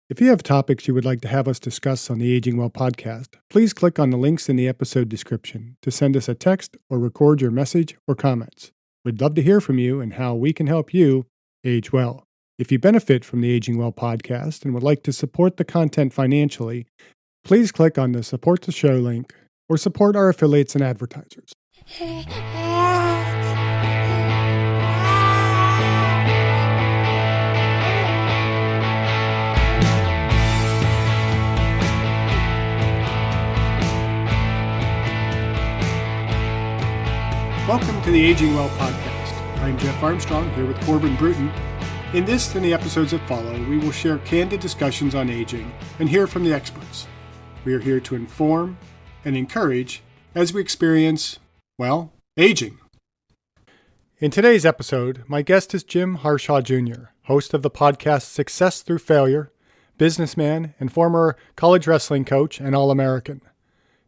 If you have topics you would like to have us discuss on the Aging Well podcast, please click on the links in the episode description to send us a text or record your message or comments. We'd love to hear from you and how we can help you age well. If you benefit from the Aging Well podcast and would like to support the content financially, please click on the Support the Show link or support our affiliates and advertisers. Welcome to the Aging Well podcast. I'm Jeff Armstrong here with Corbin Bruton. In this and the episodes that follow, we will share candid discussions on aging and hear from the experts. We are here to inform and encourage as we experience, well, aging. In today's episode, my guest is Jim Harshaw Jr., host of the podcast Success Through Failure, businessman and former college wrestling coach and All-American.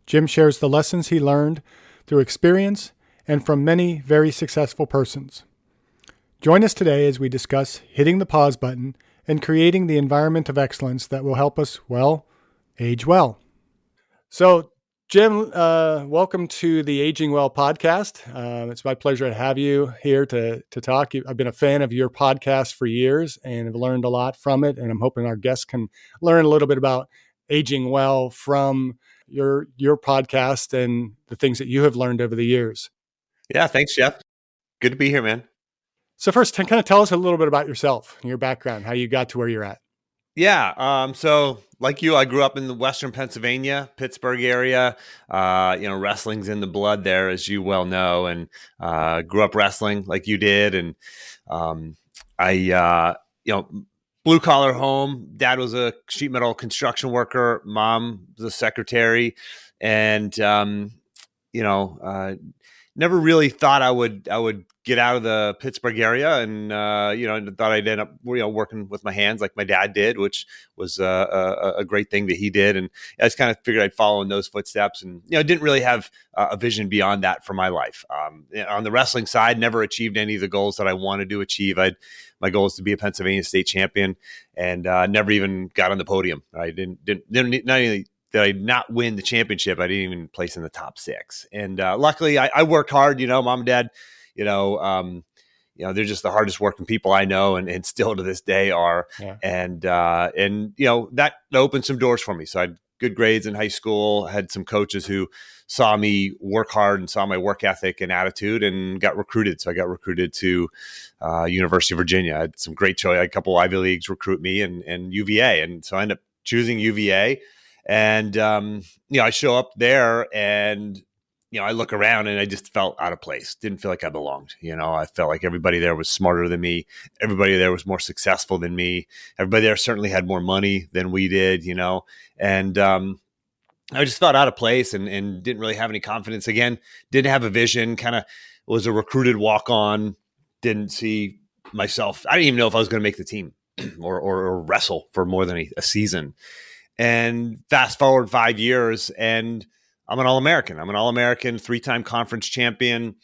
Jim shares the lessons he learned through experience and from many very successful persons. Join us today as we discuss hitting the pause button and creating the environment of excellence that will help us, well, age well. So, Jim, welcome to the Aging Well podcast. It's my pleasure to have you here to talk. I've been a fan of your podcast for years and have learned a lot from it, and I'm hoping our guests can learn a little bit about aging well from your podcast and the things that you have learned over the years. Yeah, thanks, Jeff. Good to be here, man. So first, kind of tell us a little bit about yourself and your background, how you got to where you're at. Yeah. So like you, I grew up in the Western Pennsylvania, Pittsburgh area. Wrestling's in the blood there, as you well know, and grew up wrestling like you did. And blue collar home. Dad was a sheet metal construction worker. Mom was a secretary, and never really thought I would get out of the Pittsburgh area, and thought I'd end up working with my hands like my dad did, which was a great thing that he did. And I just kind of figured I'd follow in those footsteps, and didn't really have a vision beyond that for my life. On the wrestling side, never achieved any of the goals that I wanted to achieve. My goal is to be a Pennsylvania state champion, and never even got on the podium. I didn't not only did I not win the championship, I didn't even place in the top 6. And luckily, I worked hard. Mom and dad, they're just the hardest working people I know, and still to this day are. Yeah. And that opened some doors for me. So I had good grades in high school. Had some coaches who saw me work hard and saw my work ethic and attitude, and got recruited. So I got recruited to University of Virginia. I had some great choice. I had a couple Ivy Leagues recruit me, and UVA. And so I ended up choosing UVA. And, I show up there, and, I look around, and I just felt out of place. Didn't feel like I belonged. I felt like everybody there was smarter than me. Everybody there was more successful than me. Everybody there certainly had more money than we did, and, I just felt out of place and didn't really have any confidence. Again, didn't have a vision, kind of was a recruited walk-on, didn't see myself. I didn't even know if I was going to make the team or wrestle for more than a season. And fast forward 5 years, and I'm an All-American. I'm an All-American, 3-time conference champion,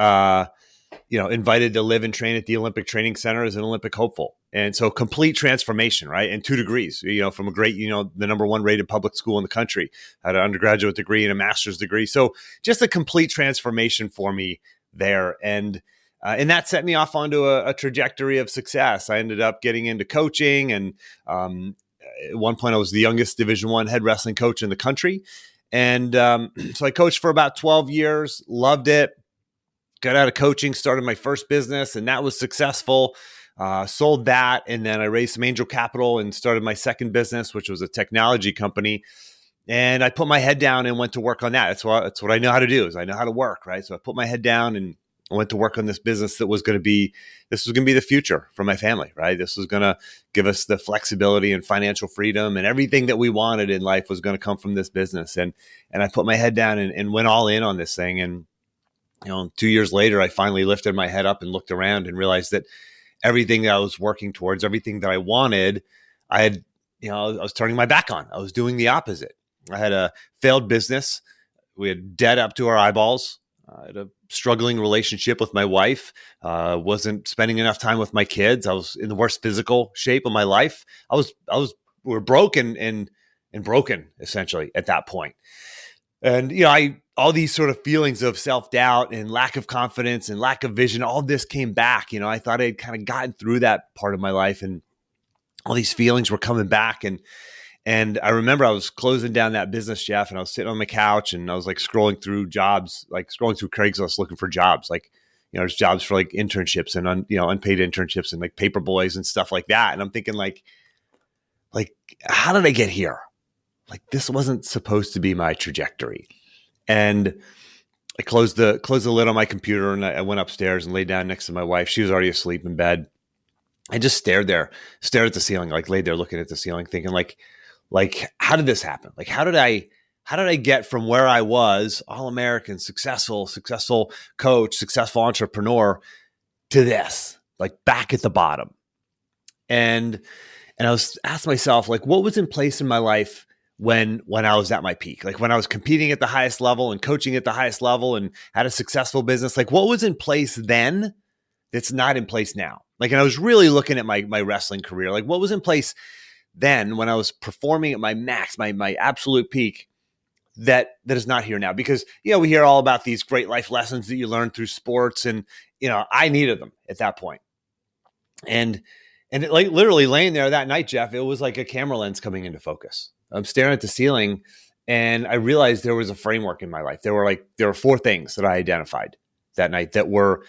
invited to live and train at the Olympic Training Center as an Olympic hopeful. And so complete transformation, right? And 2 degrees, from a great, the number 1 rated public school in the country, had an undergraduate degree and a master's degree. So just a complete transformation for me there. And that set me off onto a trajectory of success. I ended up getting into coaching, and at one point I was the youngest Division I head wrestling coach in the country. And so I coached for about 12 years, loved it, got out of coaching, started my first business, and that was successful. Sold that, and then I raised some angel capital and started my second business, which was a technology company. And I put my head down and went to work on that. That's what I know how to do, is I know how to work, right? So I put my head down and I went to work on this business that was going to be the future for my family, right? This was going to give us the flexibility and financial freedom, and everything that we wanted in life was going to come from this business. And I put my head down and went all in on this thing. And, 2 years later, I finally lifted my head up and looked around and realized that everything that I was working towards, everything that I wanted, I was turning my back on. I was doing the opposite. I had a failed business. We had debt up to our eyeballs. I had a struggling relationship with my wife, wasn't spending enough time with my kids. I was in the worst physical shape of my life. I was were broken and broken essentially at that point. And, all these sort of feelings of self-doubt and lack of confidence and lack of vision, all this came back. I thought I'd kind of gotten through that part of my life, and all these feelings were coming back. And I remember I was closing down that business, Jeff, and I was sitting on my couch and I was like scrolling through jobs, like scrolling through Craigslist looking for jobs, like, there's jobs for like internships and unpaid internships and like paper boys and stuff like that. And I'm thinking like, how did I get here? Like, this wasn't supposed to be my trajectory. And I closed the lid on my computer, and I went upstairs and laid down next to my wife. She was already asleep in bed. I just stared at the ceiling, like laid there looking at the ceiling, thinking like, how did this happen? Like, how did I get from where I was, all-American, successful coach, successful entrepreneur, to this, like back at the bottom? And I was asking myself, like, what was in place in my life when I was at my peak, like when I was competing at the highest level and coaching at the highest level and had a successful business? Like, what was in place then that's not in place now? Like, and I was really looking at my wrestling career. Like, what was in place then when I was performing at my max, my absolute peak, that is not here now? Because, we hear all about these great life lessons that you learn through sports, and, I needed them at that point. And it, like, literally laying there that night, Jeff, it was like a camera lens coming into focus. I'm staring at the ceiling, and I realized there was a framework in my life. There were 4 things that I identified that night that were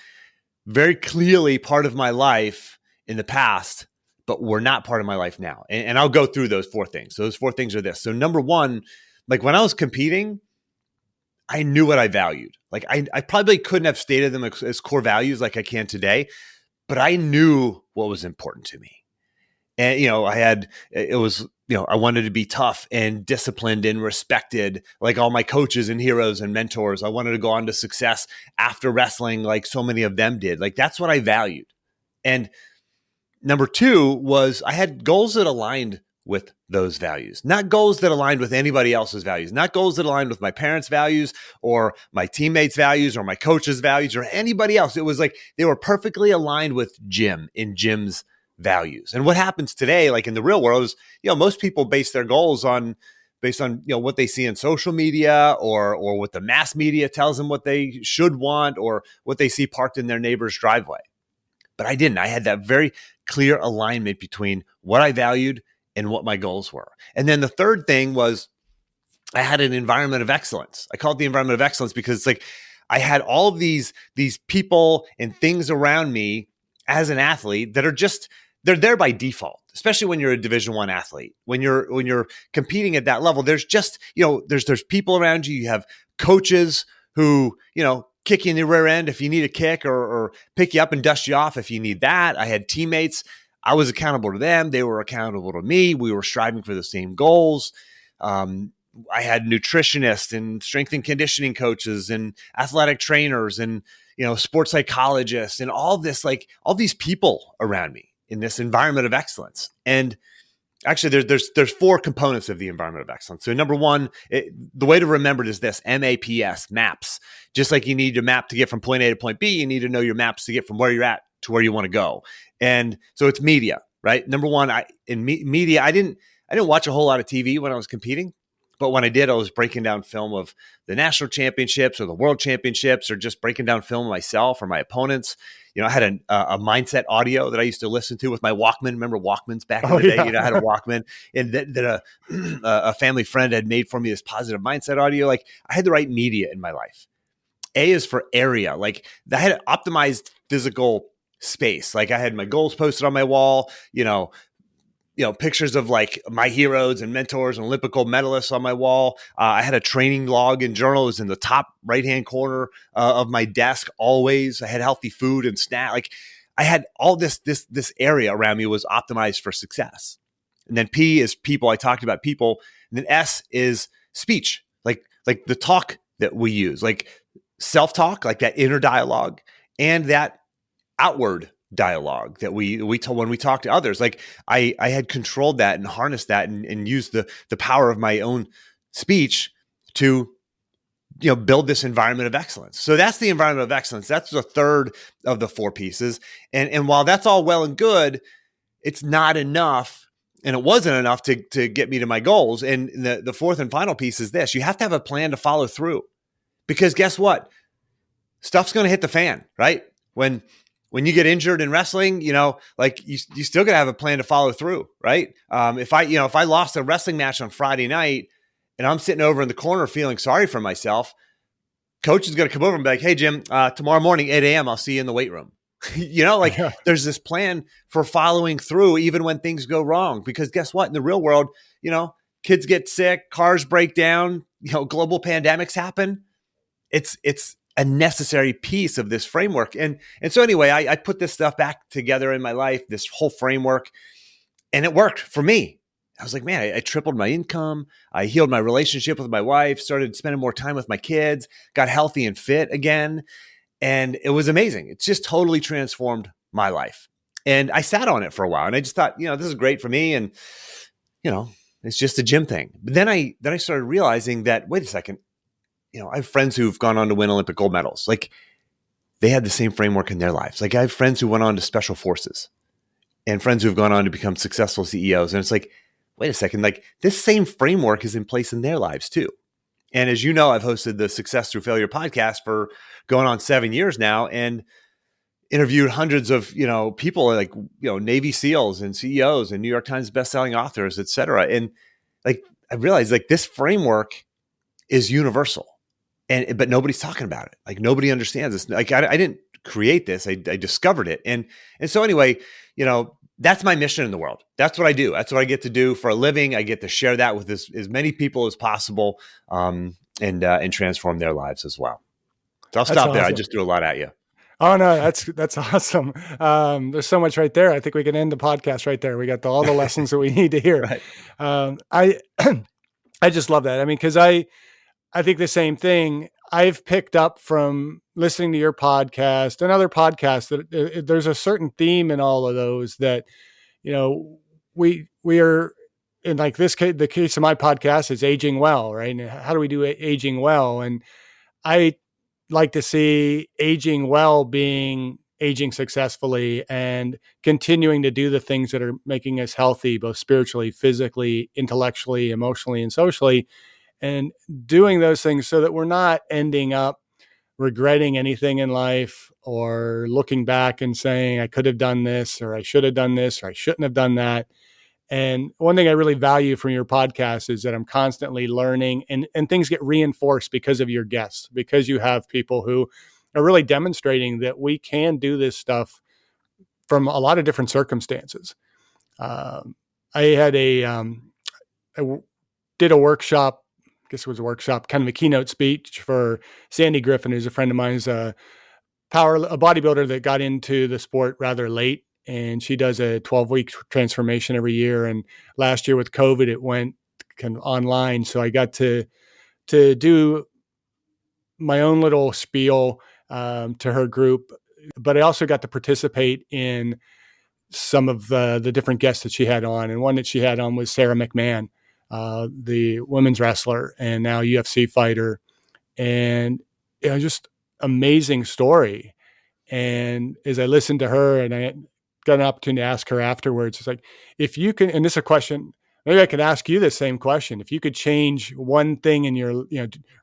very clearly part of my life in the past, but were not part of my life now. And I'll go through those 4 things. So those 4 things are this. So number 1, like when I was competing, I knew what I valued. Like I probably couldn't have stated them as core values like I can today, but I knew what was important to me. And, I wanted to be tough and disciplined and respected, like all my coaches and heroes and mentors. I wanted to go on to success after wrestling, like so many of them did. Like, that's what I valued. And number 2 was I had goals that aligned with those values, not goals that aligned with anybody else's values, not goals that aligned with my parents' values or my teammates' values or my coach's values or anybody else. It was like they were perfectly aligned with Jim's values. And what happens today, like in the real world, is, most people base their goals based on what they see in social media or what the mass media tells them what they should want or what they see parked in their neighbor's driveway. But I didn't. I had that very clear alignment between what I valued and what my goals were. And then the third thing was I had an environment of excellence. I call it the environment of excellence because it's like I had all of these people and things around me as an athlete that are just, they're there by default, especially when you're a Division I athlete. When you're competing at that level, there's just, there's people around you. You have coaches who, kick you in the rear end if you need a kick or pick you up and dust you off if you need that. I had teammates. I was accountable to them. They were accountable to me. We were striving for the same goals. I had nutritionists and strength and conditioning coaches and athletic trainers and, sports psychologists and all this, like all these people around me in this environment of excellence. And actually there's 4 components of the environment of excellence. So number 1, the way to remember it is this: MAPS, maps. Just like you need your map to get from point A to point B, you need to know your maps to get from where you're at to where you want to go. And so it's media, right? Number 1, media, I didn't watch a whole lot of TV when I was competing. But when I did, I was breaking down film of the national championships or the world championships, or just breaking down film myself or my opponents. I had a mindset audio that I used to listen to with my Walkman. Remember Walkmans back in the day? I had a Walkman, and that a family friend had made for me, this positive mindset audio. Like, I had the right media in my life. A is for area. Like, I had optimized physical space. Like, I had my goals posted on my wall, pictures of like my heroes and mentors and Olympic gold medalists on my wall. I had a training log and journal. It was in the top right-hand corner of my desk always. I had healthy food and snack. Like, I had all this area around me was optimized for success. And then P is people. I talked about people. And then S is speech, like the talk that we use, like self-talk, like that inner dialogue, and that outward dialogue that we tell when we talk to others. Like, I had controlled that and harnessed that and used the power of my own speech to build this environment of excellence. So that's the environment of excellence. That's the third of the 4 pieces. And while that's all well and good, it's not enough And it wasn't enough to get me to my goals. And the fourth and final piece is this: you have to have a plan to follow through, because guess what? Stuff's going to hit the fan, right? When you get injured in wrestling, like you still got to have a plan to follow through, right? If I lost a wrestling match on Friday night and I'm sitting over in the corner feeling sorry for myself, coach is going to come over and be like, "Hey, Jim, tomorrow morning, 8 a.m., I'll see you in the weight room." There's this plan for following through even when things go wrong, because guess what? In the real world, kids get sick, cars break down, global pandemics happen. It's a necessary piece of this framework. And so anyway, I put this stuff back together in my life, this whole framework, and it worked for me. I was like, man, I tripled my income. I healed my relationship with my wife, started spending more time with my kids, got healthy and fit again. And it was amazing. It's just totally transformed my life. And I sat on it for a while and I just thought, this is great for me. And, it's just a gym thing. But then I started realizing that, wait a second, I have friends who've gone on to win Olympic gold medals. Like, they had the same framework in their lives. Like, I have friends who went on to special forces and friends who've gone on to become successful CEOs. And it's like, wait a second, like, this same framework is in place in their lives too. And as you know, I've hosted the Success Through Failure podcast for going on 7 years now, and interviewed hundreds of, people like, Navy SEALs and CEOs and New York Times bestselling authors, et cetera. And like, I realized like this framework is universal, but nobody's talking about it. Like, nobody understands this. Like, I didn't create this. I discovered it. And so anyway, that's my mission in the world. That's what I do. That's what I get to do for a living. I get to share that with as many people as possible, and transform their lives as well. So I'll stop there. I just threw a lot at you. Oh no, that's awesome. There's so much right there. I think we can end the podcast right there. We got all the lessons that we need to hear. Right. I just love that. I mean, because I think the same thing. I've picked up from listening to your podcast and other podcasts that there's a certain theme in all of those that, we are in, like this case, the case of my podcast is aging well, right? And how do we do aging well? And I like to see aging well being aging successfully and continuing to do the things that are making us healthy, both spiritually, physically, intellectually, emotionally, and socially, and doing those things so that we're not ending up regretting anything in life or looking back and saying, I could have done this, or I should have done this, or I shouldn't have done that. And one thing I really value from your podcast is that I'm constantly learning, and things get reinforced because of your guests, because you have people who are really demonstrating that we can do this stuff from a lot of different circumstances. I did a workshop, I guess it was a workshop, kind of a keynote speech for Sandy Griffin, who's a friend of mine, who's a bodybuilder that got into the sport rather late. And she does a 12-week transformation every year. And last year with COVID, it went kind of online. So I got to do my own little spiel to her group, but I also got to participate in some of the different guests that she had on. And one that she had on was Sarah McMahon, the women's wrestler and now UFC fighter. And just amazing story. And as I listened to her, and I got an opportunity to ask her afterwards, it's like, if you can, and this is a question, maybe I could ask you the same question. If you could change one thing in your,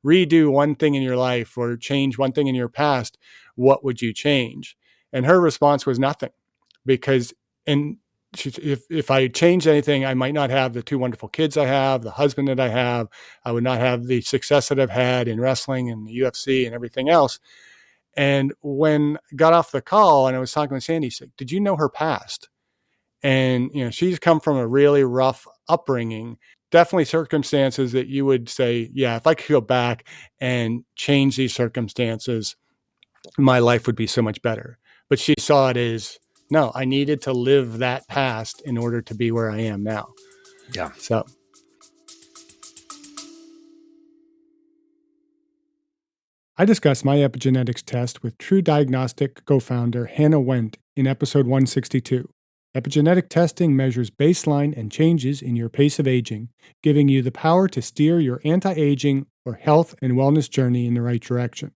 redo one thing in your life or change one thing in your past, what would you change? And her response was nothing, because, if I changed anything, I might not have the two wonderful kids I have, the husband that I have. I would not have the success that I've had in wrestling and the UFC and everything else. And when I got off the call and I was talking with Sandy, she said, did you know her past? And, she's come from a really rough upbringing, definitely circumstances that you would say, yeah, if I could go back and change these circumstances, my life would be so much better. But she saw it as, no, I needed to live that past in order to be where I am now. Yeah. So. I discussed my epigenetics test with True Diagnostic co-founder Hannah Wendt in episode 162. Epigenetic testing measures baseline and changes in your pace of aging, giving you the power to steer your anti-aging or health and wellness journey in the right direction.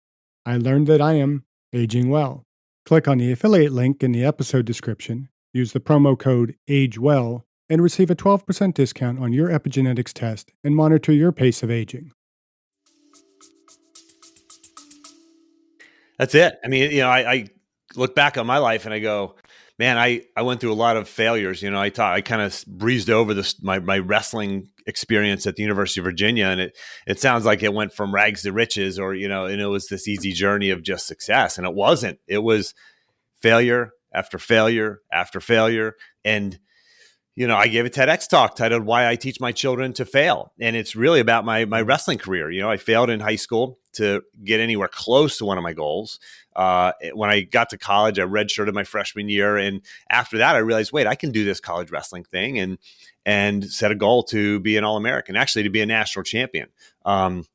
I learned that I am aging well. Click on the affiliate link in the episode description, use the promo code AGEWELL, and receive a 12% discount on your epigenetics test and monitor your pace of aging. That's it. I mean, I look back on my life and I go, man, I went through a lot of failures. I kind of breezed over my wrestling experience at the University of Virginia, and it sounds like it went from rags to riches, or and it was this easy journey of just success, and it wasn't. It was failure after failure after failure, and I gave a TEDx talk titled "Why I Teach My Children to Fail," and it's really about my wrestling career. I failed in high school to get anywhere close to one of my goals. When I got to college, I redshirted my freshman year, and after that, I realized, wait, I can do this college wrestling thing, and set a goal to be an All-American, actually to be a national champion. And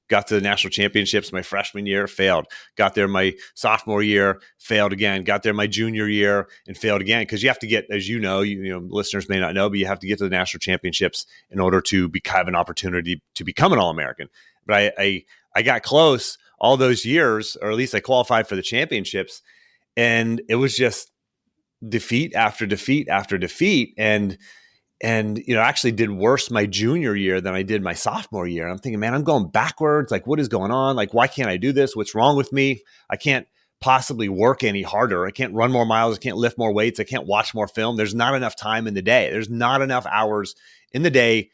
got to the national championships my freshman year, failed. Got there my sophomore year, failed again. Got there my junior year and failed again. Because you have to get, as you know, listeners may not know, but you have to get to the national championships in order to have an opportunity to become an All-American. But I got close all those years, or at least I qualified for the championships, and it was just defeat after defeat after defeat. And actually did worse my junior year than I did my sophomore year. I'm thinking, man, I'm going backwards. Like, what is going on? Like, why can't I do this? What's wrong with me? I can't possibly work any harder. I can't run more miles. I can't lift more weights. I can't watch more film. There's not enough time in the day. There's not enough hours in the day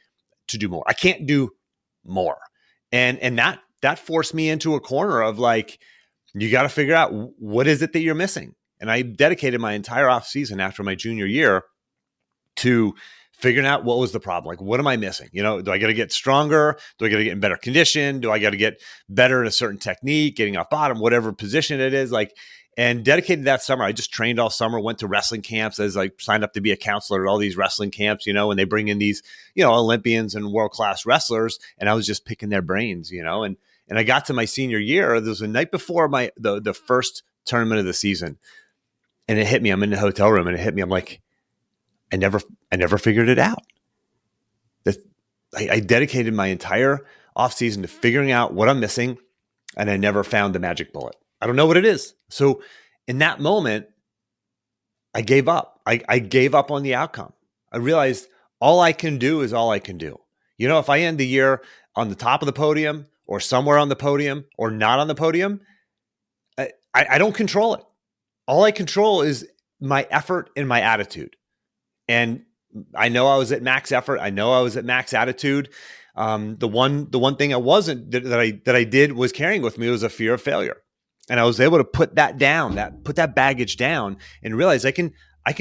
to do more. I can't do more. And that forced me into a corner of like, you got to figure out what is it that you're missing. And I dedicated my entire off season after my junior year to figuring out what was the problem. Like, what am I missing? Do I got to get stronger? Do I got to get in better condition? Do I got to get better at a certain technique, getting off bottom, whatever position it is? Like, and dedicated that summer. I just trained all summer, went to wrestling camps, as I signed up to be a counselor at all these wrestling camps, and they bring in these, Olympians and world-class wrestlers. And I was just picking their brains, and I got to my senior year. There was the night before the first tournament of the season. And it hit me. I'm in the hotel room and it hit me. I'm like, I never figured it out. I dedicated my entire offseason to figuring out what I'm missing, and I never found the magic bullet. I don't know what it is. So in that moment, I gave up. I gave up on the outcome. I realized all I can do is all I can do. If I end the year on the top of the podium or somewhere on the podium or not on the podium, I don't control it. All I control is my effort and my attitude. And I know I was at max effort. I know I was at max attitude. The one thing I wasn't that I did was carrying with me was a fear of failure, and I was able to put that down, put that baggage down, and realize I can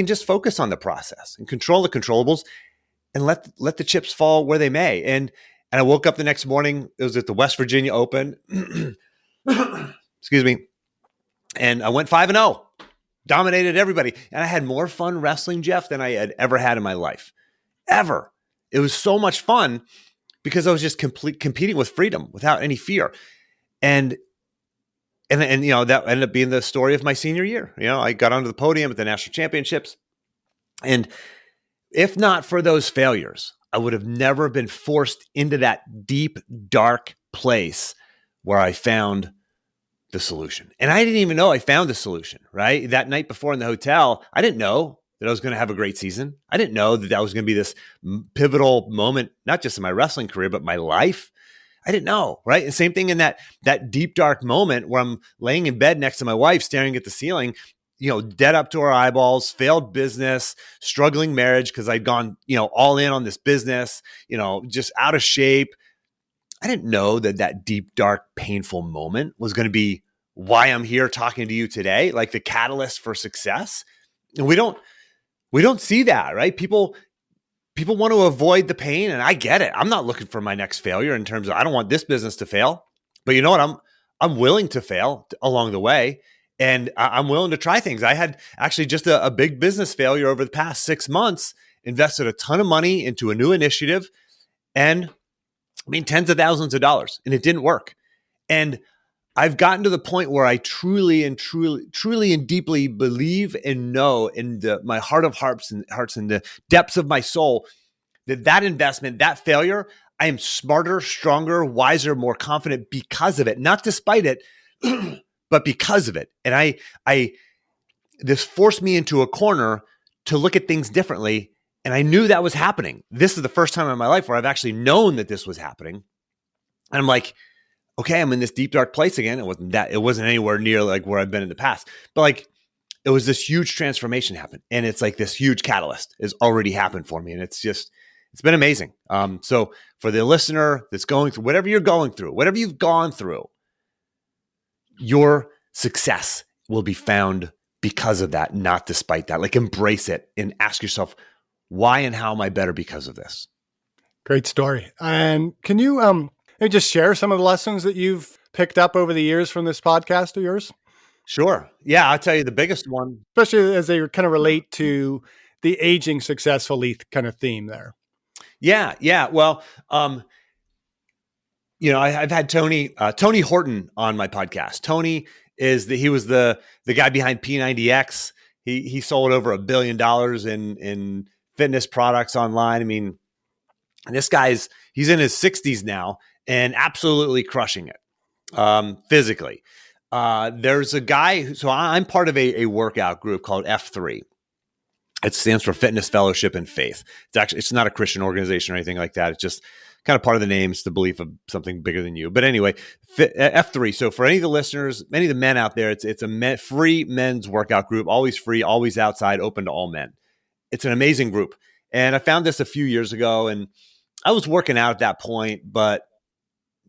just focus on the process and control the controllables, and let the chips fall where they may. And I woke up the next morning. It was at the West Virginia Open. Excuse me, and I went 5-0. Dominated everybody. And I had more fun wrestling, Jeff, than I had ever had in my life. Ever. It was so much fun because I was just competing with freedom without any fear. And that ended up being the story of my senior year. I got onto the podium at the national championships. And if not for those failures, I would have never been forced into that deep, dark place where I found the solution. And I didn't even know I found the solution, right? That night before in the hotel, I didn't know that I was going to have a great season. I didn't know that was going to be this pivotal moment, not just in my wrestling career, but my life. I didn't know, right? And same thing in that deep, dark moment where I'm laying in bed next to my wife, staring at the ceiling, dead up to our eyeballs, failed business, struggling marriage because I'd gone, all in on this business, just out of shape. I didn't know that deep, dark, painful moment was going to be why I'm here talking to you today, like the catalyst for success. And we don't see that, right? People want to avoid the pain, and I get it. I'm not looking for my next failure in terms of I don't want this business to fail. But you know what? I'm willing to fail along the way, and I'm willing to try things. I had actually just a big business failure over the past 6 months, invested a ton of money into a new initiative, and tens of thousands of dollars, and it didn't work. And I've gotten to the point where I truly and deeply believe and know in my heart of hearts and the depths of my soul that investment, that failure, I am smarter, stronger, wiser, more confident because of it, not despite it, but because of it. And this forced me into a corner to look at things differently. And I knew that was happening. This is the first time in my life where I've actually known that this was happening. And I'm like, okay, I'm in this deep, dark place again. It wasn't anywhere near like where I've been in the past, but like it was this huge transformation happen. And it's like this huge catalyst has already happened for me. And it's been amazing. So for the listener that's going through whatever you're going through, whatever you've gone through, your success will be found because of that, not despite that. Like embrace it and ask yourself, why and how am I better because of this? Great story. And can you maybe just share some of the lessons that you've picked up over the years from this podcast of yours? Sure. Yeah, I'll tell you the biggest one. Especially as they kind of relate to the aging successfully kind of theme there. Yeah. Well, I've had Tony Horton on my podcast. Tony he was the guy behind P90X. He sold over $1 billion in fitness products online. I mean, this he's in his 60s now and absolutely crushing it physically. There's a guy, so I'm part of a workout group called F3. It stands for Fitness Fellowship and Faith. It's not a Christian organization or anything like that. It's just kind of part of the name. It's the belief of something bigger than you. But anyway, F3. So for any of the listeners, many of the men out there, it's a free men's workout group, always free, always outside, open to all men. It's an amazing group. And I found this a few years ago, and I was working out at that point, but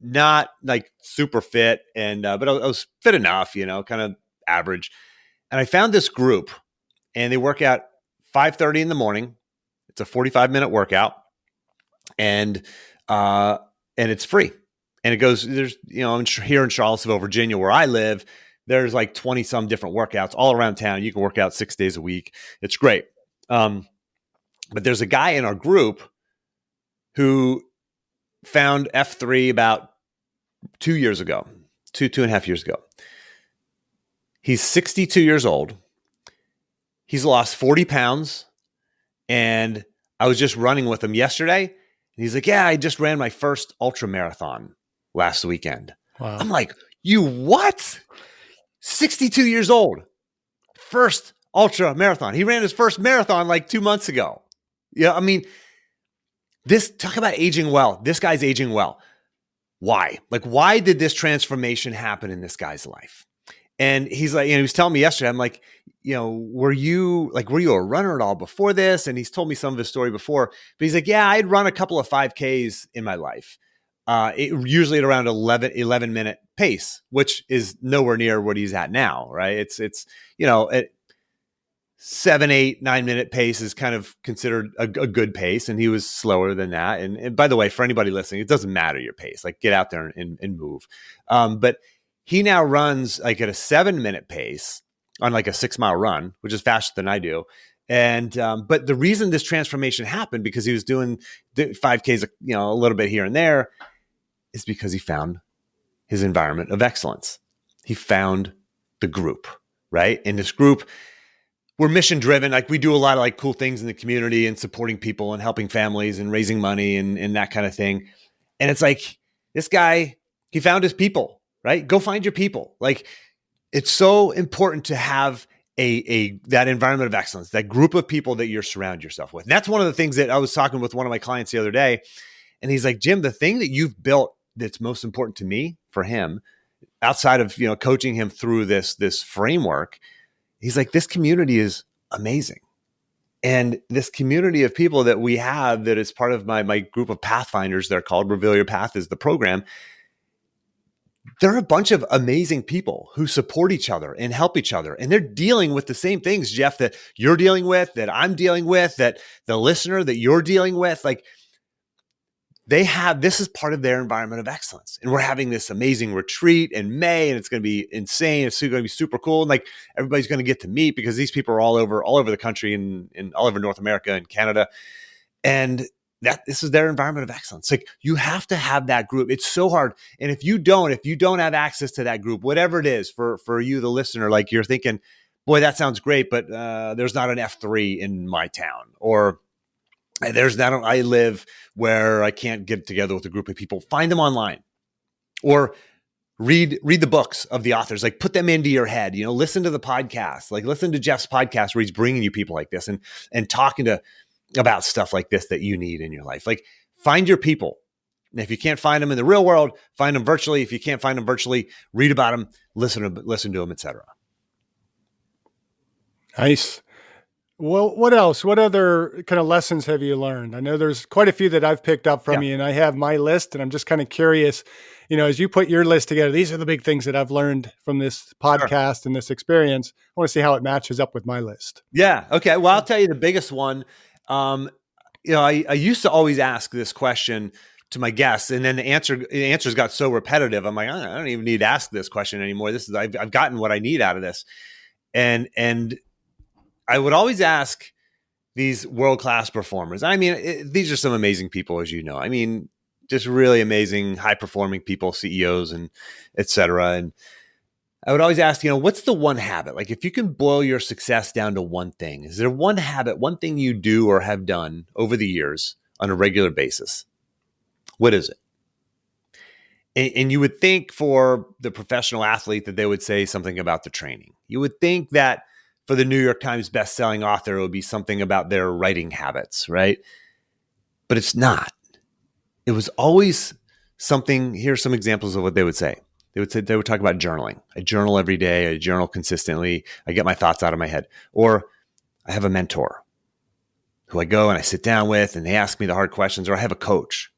not like super fit. And but I was fit enough, kind of average. And I found this group, and they work out 5:30 in the morning. It's a 45-minute workout, and it's free. And it goes, there's, here in Charlottesville, Virginia, where I live, there's like 20 some different workouts all around town. You can work out 6 days a week. It's great. But there's a guy in our group who found F3 about 2 years ago, two and a half years ago. He's 62 years old. He's lost 40 pounds. And I was just running with him yesterday. And he's like, yeah, I just ran my first ultra marathon last weekend. Wow. I'm like, you what? 62 years old. First ultra marathon. He ran his first marathon like 2 months ago. Yeah, I mean, talk about aging well. This guy's aging well. Why? Like, why did this transformation happen in this guy's life? And he's like, he was telling me yesterday, I'm like, were you a runner at all before this? And he's told me some of his story before, but he's like, yeah, I'd run a couple of 5Ks in my life. Usually at around 11 minute pace, which is nowhere near what he's at now. Right. It's at 7, 8, 9 minute pace is kind of considered a good pace. And he was slower than that. And by the way, for anybody listening, it doesn't matter your pace, like get out there and move. But he now runs like at a 7-minute pace on like a 6-mile run, which is faster than I do. And, but the reason this transformation happened, because he was doing 5Ks, a little bit here and there, is because he found his environment of excellence. He found the group, right? In this group, we're mission driven. Like we do a lot of like cool things in the community and supporting people and helping families and raising money and that kind of thing. And it's like, this guy, he found his people, right? Go find your people. Like it's so important to have that environment of excellence, that group of people that you're surround yourself with. And that's one of the things that I was talking with one of my clients the other day. And he's like, Jim, the thing that you've built that's most important to me, for him, outside of, coaching him through this framework, he's like, this community is amazing. And this community of people that we have that is part of my group of Pathfinders, they're called, Reveal Your Path is the program. They're a bunch of amazing people who support each other and help each other. And they're dealing with the same things, Jeff, that you're dealing with, that I'm dealing with, that the listener that you're dealing with. Like this is part of their environment of excellence. And we're having this amazing retreat in May, and it's going to be insane. It's going to be super cool. And like everybody's going to get to meet, because these people are all over the country and all over North America and Canada. And this is their environment of excellence. Like you have to have that group. It's so hard. And if you don't have access to that group, whatever it is for you, the listener, like you're thinking, boy, that sounds great, but there's not an F3 in my town, or I live where I can't get together with a group of people. Find them online, or read the books of the authors, like put them into your head, listen to the podcast, like listen to Jeff's podcast where he's bringing you people like this and talking about stuff like this that you need in your life. Like find your people. And if you can't find them in the real world, find them virtually. If you can't find them virtually, read about them, listen to them, etc. Nice. Well, what else? What other kind of lessons have you learned? I know there's quite a few that I've picked up from you, and I have my list, and I'm just kind of curious, as you put your list together, these are the big things that I've learned from this podcast and this experience. I want to see how it matches up with my list. Yeah. Okay. Well, I'll tell you the biggest one. I used to always ask this question to my guests, and then the answers got so repetitive. I'm like, I don't even need to ask this question anymore. I've gotten what I need out of this. And I would always ask these world-class performers. I mean, these are some amazing people, as you know. I mean, just really amazing, high-performing people, CEOs and et cetera. And I would always ask, what's the one habit? Like if you can boil your success down to one thing, is there one habit, one thing you do or have done over the years on a regular basis? What is it? And you would think for the professional athlete that they would say something about the training. You would think that for the New York Times bestselling author, it would be something about their writing habits, right? But it's not. It was always something. Here's some examples of what they would say. They would talk about journaling. I journal every day. I journal consistently. I get my thoughts out of my head. Or I have a mentor who I go and I sit down with and they ask me the hard questions. Or I have a coach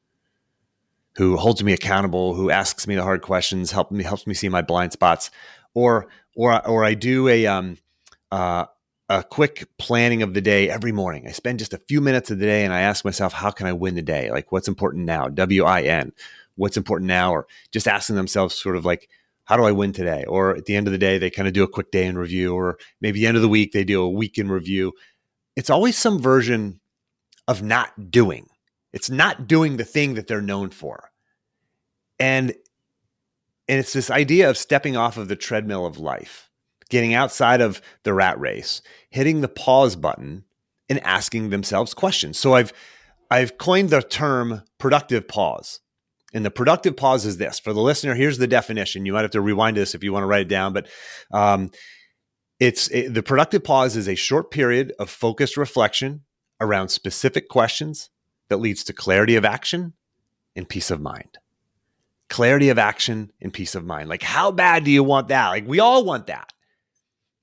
who holds me accountable, who asks me the hard questions, helps me see my blind spots. Or I do a quick planning of the day every morning. I spend just a few minutes of the day and I ask myself, how can I win the day? Like what's important now? WIN. What's important now? Or just asking themselves sort of like, how do I win today? Or at the end of the day, they kind of do a quick day in review, or maybe the end of the week, they do a week in review. It's always some version of not doing. It's not doing the thing that they're known for. And it's this idea of stepping off of the treadmill of life, getting outside of the rat race, hitting the pause button and asking themselves questions. So I've coined the term productive pause. And the productive pause is this. For the listener, here's the definition. You might have to rewind this if you want to write it down, but the productive pause is a short period of focused reflection around specific questions that leads to clarity of action and peace of mind. Clarity of action and peace of mind. Like, how bad do you want that? Like, we all want that.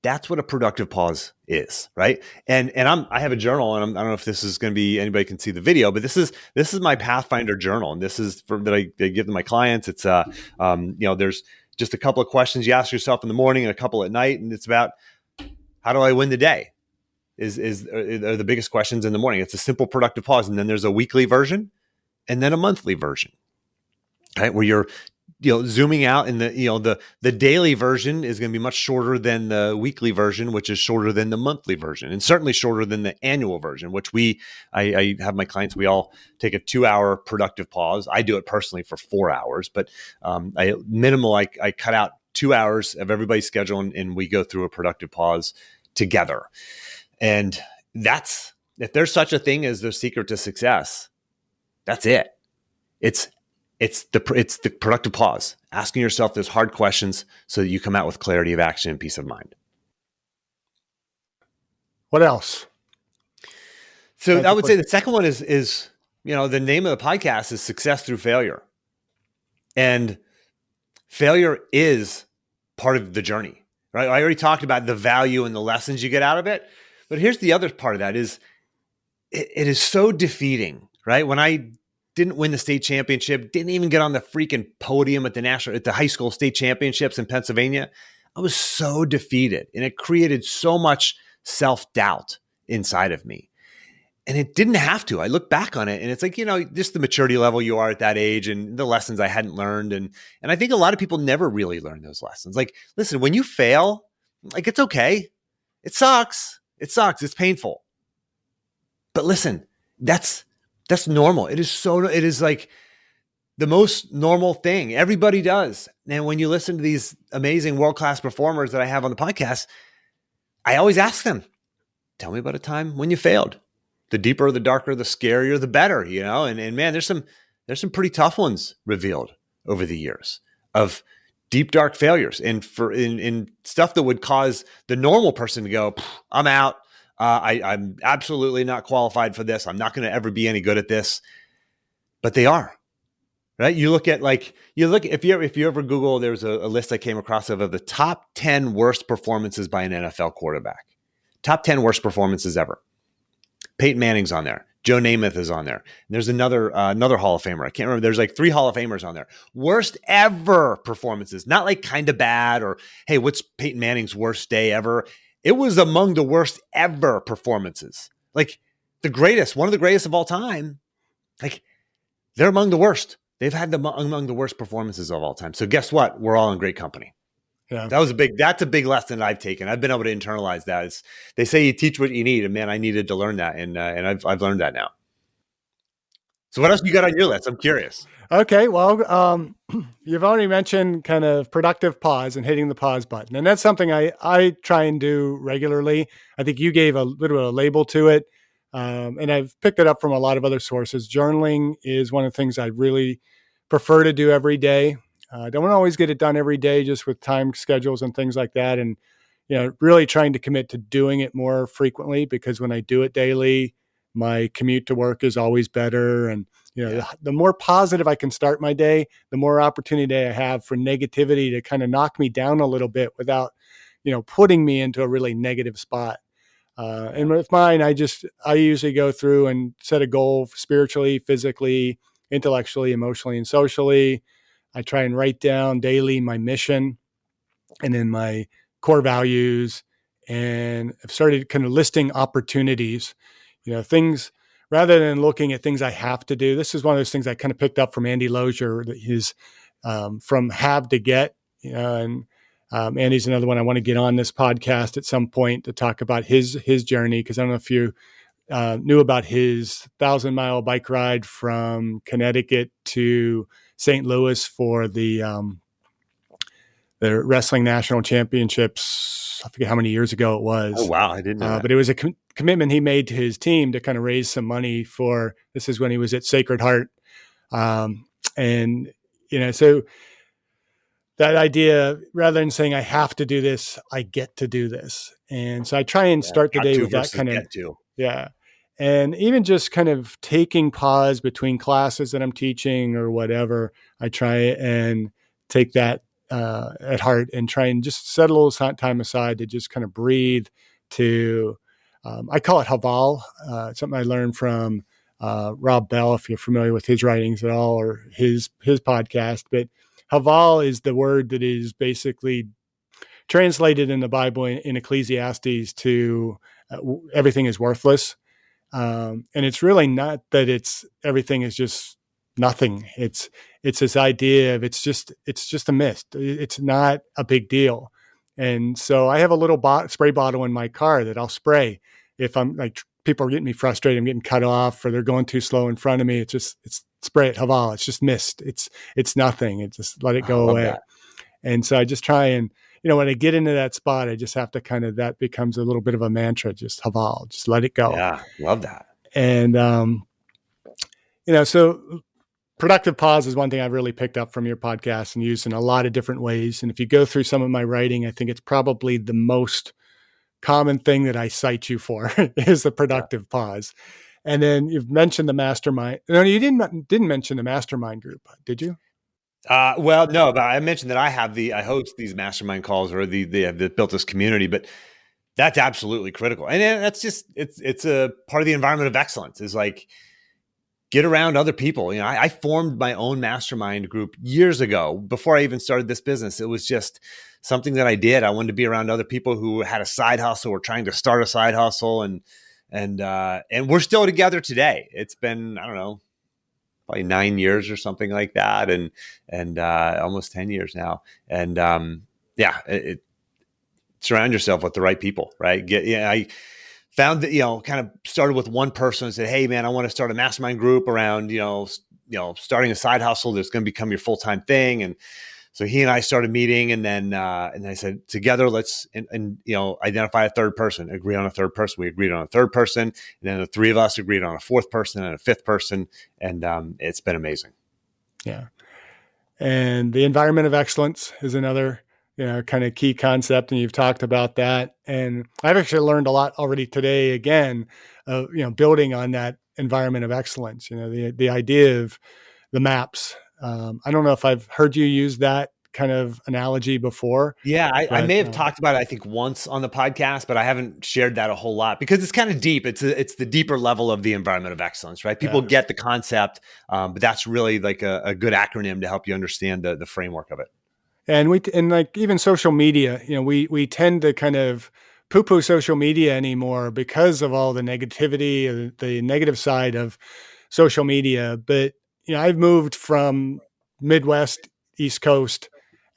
That's what a productive pause is, right? And I have a journal, and I don't know if this is going to be, anybody can see the video, but this is my Pathfinder journal, and this is that I give to my clients. It's there's just a couple of questions you ask yourself in the morning and a couple at night, and it's about how do I win the day? Are the biggest questions in the morning. It's a simple productive pause, and then there's a weekly version, and then a monthly version, right? Where you're zooming out, and the daily version is going to be much shorter than the weekly version, which is shorter than the monthly version, and certainly shorter than the annual version, which I have my clients, we all take a 2-hour productive pause. I do it personally for 4 hours, but I cut out 2 hours of everybody's schedule, and we go through a productive pause together. And that's, if there's such a thing as the secret to success, that's it. It's the productive pause, asking yourself those hard questions so that you come out with clarity of action and peace of mind. What else? So I would say the second one is the name of the podcast is Success Through Failure. And failure is part of the journey, right? I already talked about the value and the lessons you get out of it. But here's the other part of that is it is so defeating, right? When I didn't win the state championship, didn't even get on the freaking podium at the high school state championships in Pennsylvania, I was so defeated, and it created so much self-doubt inside of me. And it didn't have to. I look back on it and it's like, just the maturity level you are at that age and the lessons I hadn't learned. And I think a lot of people never really learn those lessons. Like, listen, when you fail, like, it's okay. It sucks. It's painful. But listen, that's normal. It is like the most normal thing. Everybody does. And when you listen to these amazing world-class performers that I have on the podcast, I always ask them, tell me about a time when you failed. The deeper, the darker, the scarier, the better, and man, there's some pretty tough ones revealed over the years of deep, dark failures and in stuff that would cause the normal person to go, I'm out. I'm absolutely not qualified for this. I'm not going to ever be any good at this, but they are. Right? If you ever Google, there's a list I came across of the top 10 worst performances by an NFL quarterback. Top 10 worst performances ever. Peyton Manning's on there. Joe Namath is on there. And there's another Hall of Famer. I can't remember. There's like 3 Hall of Famers on there. Worst ever performances. Not like kind of bad or, hey, what's Peyton Manning's worst day ever? It was among the worst ever performances. Like one of the greatest of all time. Like they're among the worst. They've had among the worst performances of all time. So guess what? We're all in great company. Yeah. That's a big lesson that I've taken. I've been able to internalize that. They say you teach what you need, and man, I needed to learn that, and I've learned that now. So what else you got on your list? I'm curious. Okay, well, you've already mentioned kind of productive pause and hitting the pause button, and that's something I try and do regularly. I think you gave a little bit of a label to it, and I've picked it up from a lot of other sources. Journaling is one of the things I really prefer to do every day. I don't always get it done every day, just with time schedules and things like that. And, really trying to commit to doing it more frequently, because when I do it daily, my commute to work is always better. And, the more positive I can start my day, the more opportunity I have for negativity to kind of knock me down a little bit without, putting me into a really negative spot. And with mine, I usually go through and set a goal spiritually, physically, intellectually, emotionally, and socially. I try and write down daily my mission and then my core values, and I've started kind of listing opportunities, things rather than looking at things I have to do. This is one of those things I kind of picked up from Andy Lozier, that his from have to get, and Andy's another one I want to get on this podcast at some point to talk about his journey, because I don't know if you knew about his 1,000-mile bike ride from Connecticut to St. Louis for the wrestling national championships. I forget how many years ago it was. Oh, wow. I didn't know that. But it was a commitment he made to his team to kind of raise some money for, this is when he was at Sacred Heart. So that idea, rather than saying I have to do this, I get to do this. And so I try and start the day with that kind of, yeah. And even just kind of taking pause between classes that I'm teaching or whatever, I try and take that at heart and try and just set a little time aside to just kind of breathe, to, I call it Haval. It's something I learned from Rob Bell, if you're familiar with his writings at all, or his podcast. But Haval is the word that is basically translated in the Bible in Ecclesiastes to everything is worthless. And it's really not that everything is just nothing. It's this idea of it's just a mist. It's not a big deal. And so I have a little spray bottle in my car that I'll spray if I'm like, people are getting me frustrated, I'm getting cut off, or they're going too slow in front of me. It's spray it Haval. It's just mist. It's nothing. It just let it go away. That. And so I just try and, when I get into that spot, I just have to that becomes a little bit of a mantra, just Haval, just let it go. Yeah. Love that. And, so productive pause is one thing I've really picked up from your podcast and used in a lot of different ways. And if you go through some of my writing, I think it's probably the most common thing that I cite you for is the productive pause. And then you've mentioned the mastermind. No, you didn't mention the mastermind group, did you? Well, no, but I mentioned that I host these mastermind calls, or they built this community, but that's absolutely critical. And that's just, it's a part of the environment of excellence, is like, get around other people. I formed my own mastermind group years ago before I even started this business. It was just something that I did. I wanted to be around other people who had a side hustle or trying to start a side hustle. And we're still together today. It's been, I don't know, probably 9 years or something like that. And almost 10 years now. And surround yourself with the right people, right? I found that, kind of started with one person and said, hey man, I want to start a mastermind group around, starting a side hustle that's going to become your full-time thing. And so he and I started meeting, and then I said, together, let's, identify a third person, agree on a third person. We agreed on a third person, and then the three of us agreed on a fourth person and a fifth person. And it's been amazing. Yeah. And the environment of excellence is another, kind of key concept. And you've talked about that. And I've actually learned a lot already today, again, building on that environment of excellence, the idea of the maps. I don't know if I've heard you use that kind of analogy before, Yeah, I but may have talked about it, I think, once on the podcast, but I haven't shared that a whole lot because it's kind of deep. It's the deeper level of the environment of excellence, right? People get the concept, but that's really like a good acronym to help you understand the framework of it. And like even social media, we tend to kind of poo-poo social media anymore because of all the negativity, the negative side of social media. But I've moved from Midwest, East Coast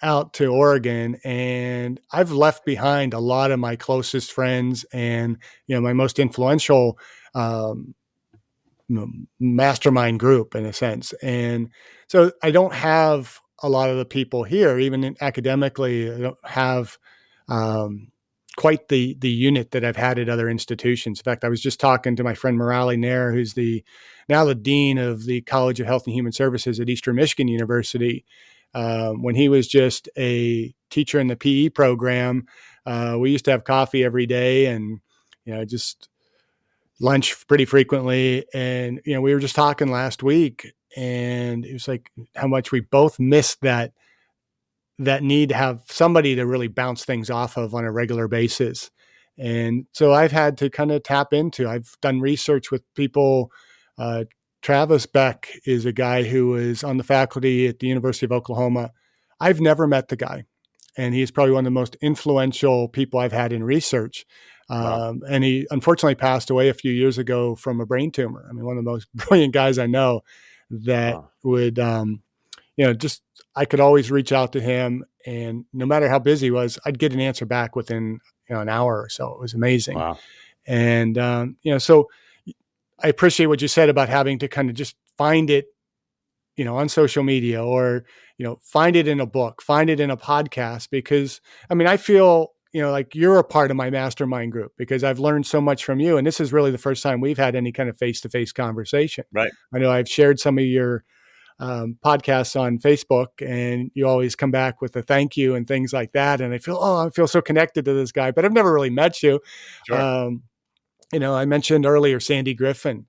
out to Oregon, and I've left behind a lot of my closest friends and my most influential um, mastermind group in a sense. And so I don't have a lot of the people here, even academically. I don't have quite the unit that I've had at other institutions. In fact, I was just talking to my friend Morale Nair, who's now the dean of the College of Health and Human Services at Eastern Michigan University. When he was just a teacher in the PE program, we used to have coffee every day, and just lunch pretty frequently. And we were just talking last week, and it was like how much we both missed that need to have somebody to really bounce things off of on a regular basis. And so I've had to kind of tap into, I've done research with people. Travis Beck is a guy who was on the faculty at the University of Oklahoma. I've never met the guy, and he's probably one of the most influential people I've had in research. Wow. And he unfortunately passed away a few years ago from a brain tumor. I mean, one of the most brilliant guys I know that would, just, I could always reach out to him, and no matter how busy he was, I'd get an answer back within an hour or so. It was amazing. Wow. And, so I appreciate what you said about having to kind of just find it, on social media, or, find it in a book, find it in a podcast, because I feel, like you're a part of my mastermind group because I've learned so much from you. And this is really the first time we've had any kind of face-to-face conversation. Right. I know I've shared some of your podcasts on Facebook, and you always come back with a thank you and things like that. And I feel so connected to this guy, but I've never really met you. Sure. I mentioned earlier, Sandy Griffin,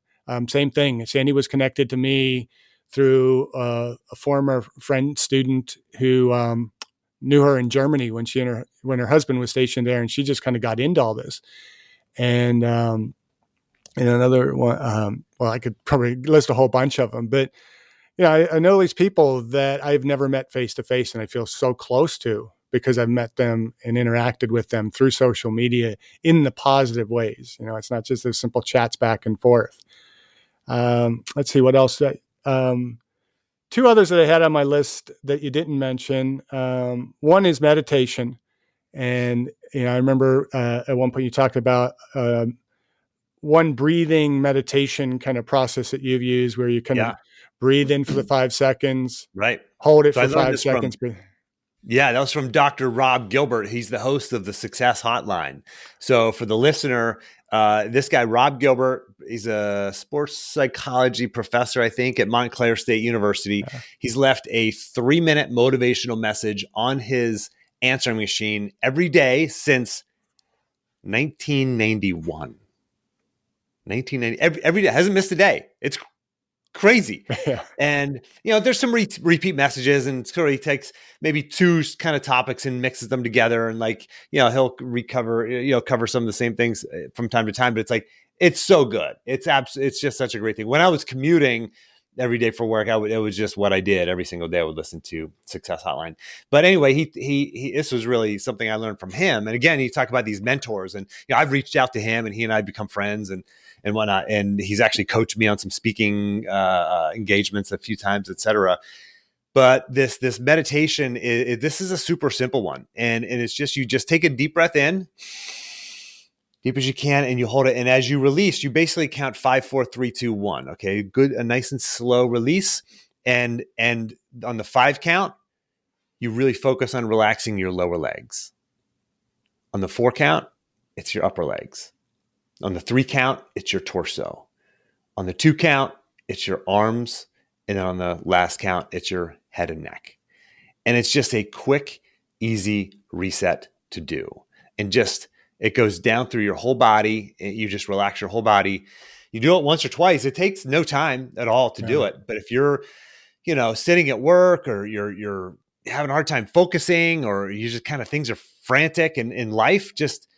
same thing. Sandy was connected to me through a former friend student who knew her in Germany when her husband was stationed there, and she just kind of got into all this. And another one, I could probably list a whole bunch of them, but I know these people that I've never met face to face, and I feel so close to because I've met them and interacted with them through social media in the positive ways. It's not just those simple chats back and forth. Let's see what else. Two others that I had on my list that you didn't mention. One is meditation. And, I remember at one point you talked about one breathing meditation kind of process that you've used where you kind of breathe in for the 5 seconds, right, hold it for 5 seconds. That was from Dr. Rob Gilbert. He's the host of the Success Hotline. So for the listener, this guy, Rob Gilbert, he's a sports psychology professor, I think, at Montclair State University. Yeah. He's left a 3-minute motivational message on his answering machine every day since 1991. 1990, every day, hasn't missed a day. It's crazy. Yeah. And, there's some repeat messages, and so he takes maybe 2 kind of topics and mixes them together. And he'll cover some of the same things from time to time, but it's like, it's so good. It's just such a great thing. When I was commuting every day for work, it was just what I did every single day. I would listen to Success Hotline. But anyway, he this was really something I learned from him. And again, he talked about these mentors, and I've reached out to him, and he and I become friends and whatnot. And he's actually coached me on some speaking engagements a few times, et cetera. But this meditation, this is a super simple one. And it's just, you just take a deep breath in, deep as you can, and you hold it. And as you release, you basically count 5, 4, 3, 2, 1. Okay. Good. A nice and slow release. And on the 5 count, you really focus on relaxing your lower legs. On the 4 count, it's your upper legs. On the 3 count, it's your torso. On the 2 count, it's your arms. And then on the last count, it's your head and neck. And it's just a quick, easy reset to do. And just, it goes down through your whole body. You just relax your whole body. You do it once or twice. It takes no time at all to do it. But if you're, sitting at work, or you're having a hard time focusing, or you just kind of, things are frantic in life, just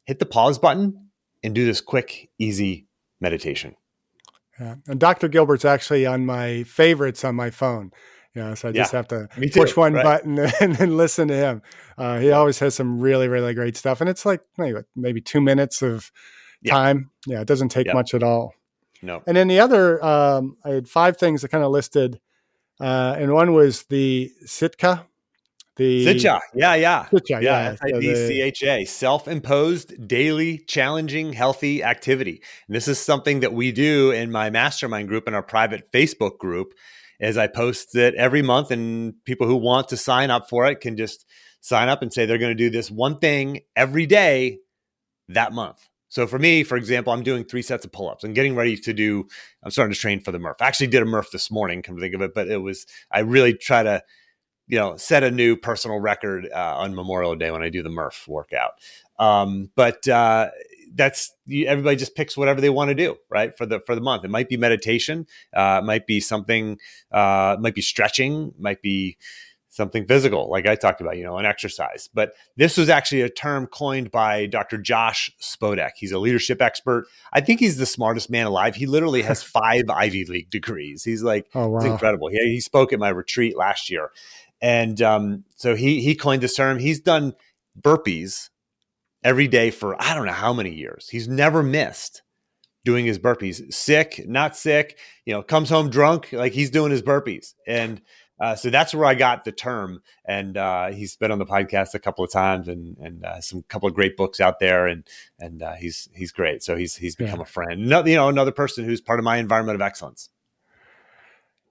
hit the pause button and do this quick, easy meditation. Yeah. And Dr. Gilbert's actually on my favorites on my phone. So I just have to push one button and then listen to him. He always has some really, really great stuff. And it's like maybe 2 minutes of time. Yeah, it doesn't take much at all. No. And then the other, I had 5 things that kind of listed. And one was the Sitka. Sitcha. Sitcha, yeah. SIDCHA, self-imposed, daily, challenging, healthy activity. And this is something that we do in my mastermind group, in our private Facebook group, as I post it every month, and people who want to sign up for it can just sign up and say they're going to do this one thing every day that month. So for me, for example, I'm doing 3 sets of pull-ups. I'm getting ready to I'm starting to train for the Murph. I actually did a Murph this morning, come to think of it, but I really try to, set a new personal record on Memorial Day when I do the Murph workout. That's, everybody just picks whatever they want to do, right? For the month. It might be meditation. It might be something, might be stretching, might be something physical, like I talked about, an exercise. But this was actually a term coined by Dr. Josh Spodek. He's a leadership expert. I think he's the smartest man alive. He literally has 5 Ivy League degrees. He's like, oh, wow. It's incredible. He spoke at my retreat last year. And so he coined this term. He's done burpees every day for I don't know how many years. He's never missed doing his burpees. Sick, not sick, comes home drunk, like he's doing his burpees. And so that's where I got the term. And he's been on the podcast a couple of times, and some couple of great books out there. And he's great. So he's become a friend. Another person who's part of my environment of excellence.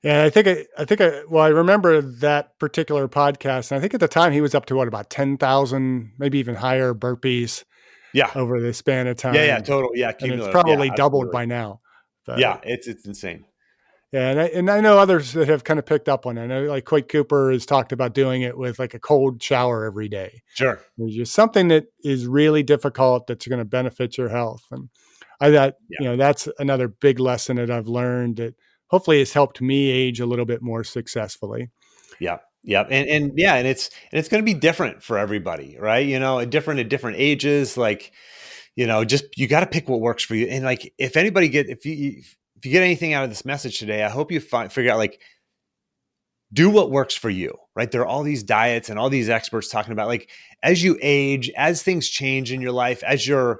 Yeah, I remember that particular podcast. And I think at the time he was up to about 10,000, maybe even higher burpees. Yeah. Over the span of time. Yeah, total. Yeah. And it's probably doubled by now. But, yeah, it's insane. Yeah. And I know others that have kind of picked up on it. I know like Coit Cooper has talked about doing it with like a cold shower every day. Sure. It's just something that is really difficult that's going to benefit your health. And I thought, that's another big lesson that I've learned that hopefully has helped me age a little bit more successful. Yeah. Yeah. And it's going to be different for everybody, right? Different at different ages, like, just, you got to pick what works for you. And like, if you get anything out of this message today, I hope you figure out, like, do what works for you, right? There are all these diets and all these experts talking about, like, as you age, as things change in your life, as your,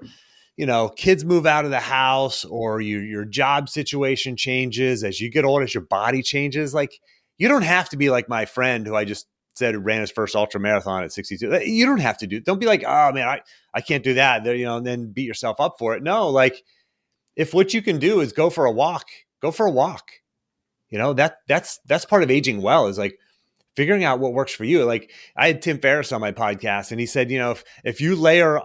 kids move out of the house, or your job situation changes, as you get older, as your body changes, like, you don't have to be like my friend who I just said ran his first ultra marathon at 62. You don't have to don't be like, oh man, I can't do that. And then beat yourself up for it. No, like, if what you can do is go for a walk, go for a walk. That's part of aging well, is like figuring out what works for you. Like, I had Tim Ferriss on my podcast, and he said, if you layer,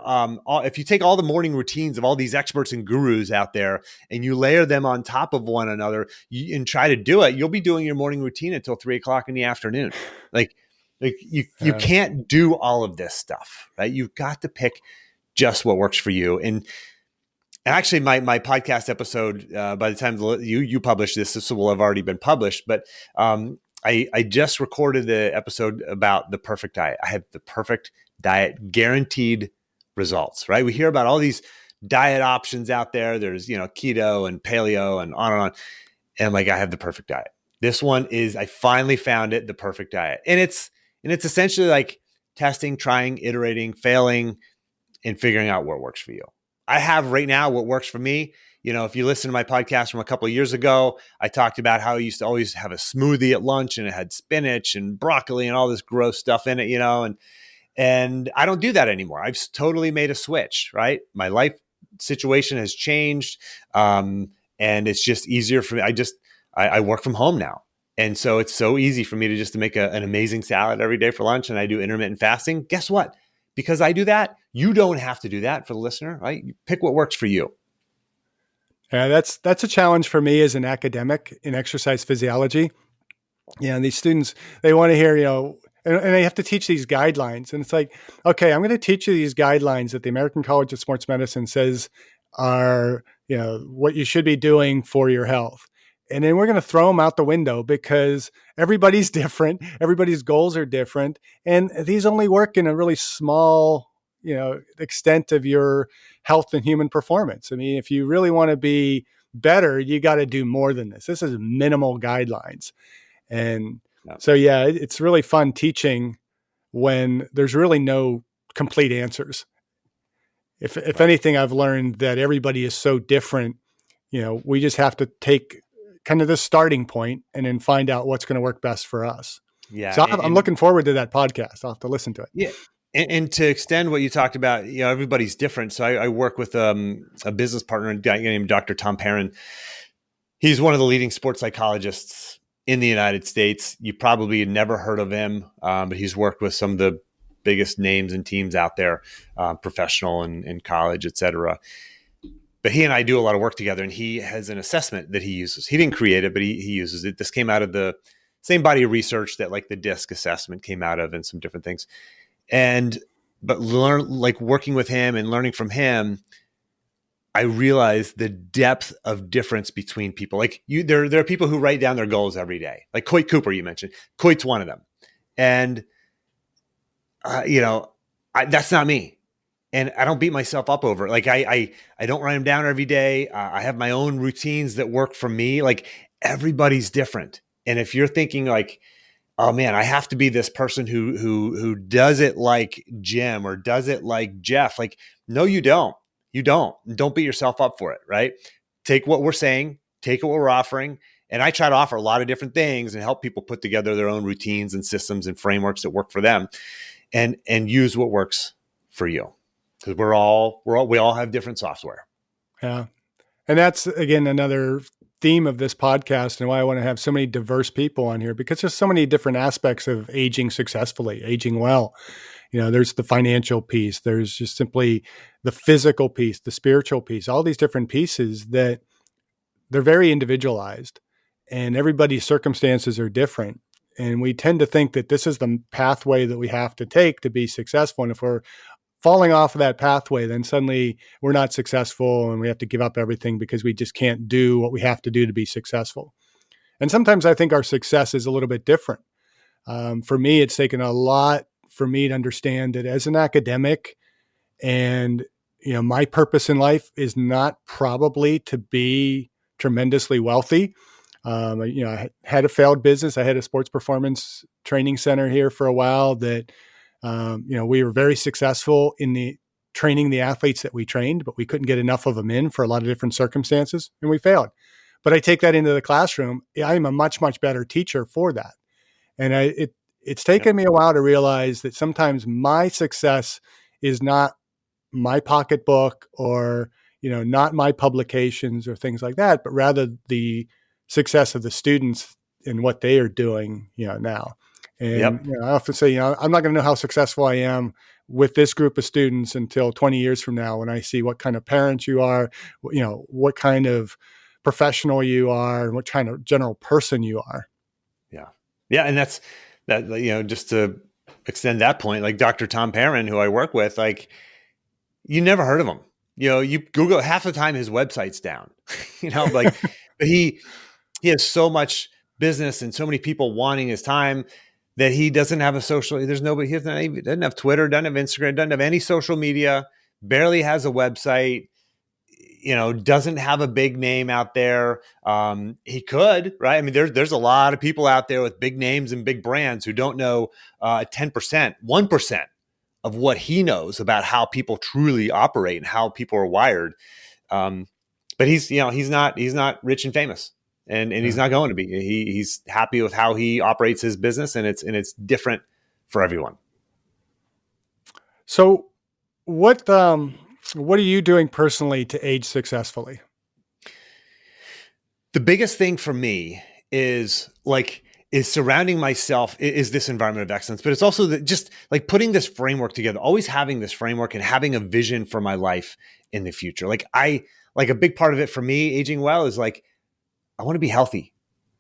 if you take all the morning routines of all these experts and gurus out there, and you layer them on top of one another, and try to do it, you'll be doing your morning routine until 3:00 in the afternoon. Like you can't do all of this stuff, right? You've got to pick just what works for you. And actually, my podcast episode, by the time you publish this will have already been published, but I just recorded the episode about the perfect diet. I have the perfect diet, guaranteed results, right? We hear about all these diet options out there. There's, keto and paleo and on and on. And I'm like, I have the perfect diet. This one is, I finally found it, the perfect diet. And it's essentially like testing, trying, iterating, failing, and figuring out what works for you. I have right now what works for me. If you listen to my podcast from a couple of years ago, I talked about how I used to always have a smoothie at lunch, and it had spinach and broccoli and all this gross stuff in it, and I don't do that anymore. I've totally made a switch, right? My life situation has changed. And it's just easier for me. I work from home now. And so it's so easy for me to make an amazing salad every day for lunch, and I do intermittent fasting. Guess what? Because I do that, you don't have to do that for the listener, right? You pick what works for you. Yeah, that's a challenge for me as an academic in exercise physiology. Yeah, and these students, they want to hear, And they have to teach these guidelines. And it's like, okay, I'm going to teach you these guidelines that the American College of Sports Medicine says are, what you should be doing for your health. And then we're going to throw them out the window because everybody's different. Everybody's goals are different. And these only work in a really small, extent of your health and human performance. I mean, if you really want to be better, you got to do more than this. This is minimal guidelines. And so, it's really fun teaching when there's really no complete answers. If anything, I've learned that everybody is so different. We just have to take kind of the starting point and then find out what's going to work best for us. Yeah. So I'm looking forward to that podcast. I'll have to listen to it. Yeah. And to extend what you talked about, everybody's different. So I work with a business partner, a guy named Dr. Tom Perrin. He's one of the leading sports psychologists in the United States. You probably never heard of him, but he's worked with some of the biggest names and teams out there, professional and college, et cetera. But he and I do a lot of work together, and he has an assessment that he uses. He didn't create it, but he uses it. This came out of the same body of research that like the DISC assessment came out of and some different things. But working with him and learning from him, I realized the depth of difference between people. Like there are people who write down their goals every day. Like Coit Cooper, you mentioned. Coit's one of them. And, that's not me. And I don't beat myself up over it. Like I don't write them down every day. I have my own routines that work for me. Like everybody's different. And if you're thinking like, oh man, I have to be this person who does it like Jim or does it like Jeff. Like, no, you don't. You don't. Don't beat yourself up for it, right? Take what we're saying, take what we're offering. And I try to offer a lot of different things and help people put together their own routines and systems and frameworks that work for them and use what works for you. Because we all have different software. Yeah. And that's, again, another theme of this podcast and why I want to have so many diverse people on here, because there's so many different aspects of aging successfully, aging well. There's the financial piece, there's just simply the physical piece, the spiritual piece, all these different pieces that they're very individualized and everybody's circumstances are different. And we tend to think that this is the pathway that we have to take to be successful. And if we're falling off of that pathway, then suddenly we're not successful and we have to give up everything because we just can't do what we have to do to be successful. And sometimes I think our success is a little bit different. For me, it's taken a lot for me to understand that as an academic and, my purpose in life is not probably to be tremendously wealthy. I had a failed business. I had a sports performance training center here for a while that, we were very successful in the training the athletes that we trained, but we couldn't get enough of them in for a lot of different circumstances and we failed. But I take that into the classroom. I'm a much, much better teacher for that. And it's taken me a while to realize that sometimes my success is not my pocketbook or, not my publications or things like that, but rather the success of the students and what they are doing, now. And I often say, I'm not going to know how successful I am with this group of students until 20 years from now when I see what kind of parents you are, what kind of professional you are, and what kind of general person you are. Yeah. Yeah. And that's that, just to extend that point, like Dr. Tom Perrin, who I work with, like you never heard of him. You Google half the time his website's down, but he has so much business and so many people wanting his time that he doesn't have a social, he doesn't have Twitter, doesn't have Instagram, doesn't have any social media, barely has a website, doesn't have a big name out there. He could, right? I mean, there's a lot of people out there with big names and big brands who don't know 10%, 1% of what he knows about how people truly operate and how people are wired. But he's not rich and famous. And he's not going to be. He's happy with how he operates his business, and it's different for everyone. So, what are you doing personally to age successfully? The biggest thing for me is surrounding myself is this environment of excellence, but it's also just like putting this framework together, always having this framework and having a vision for my life in the future. Like a big part of it for me, aging well, is like, I want to be healthy.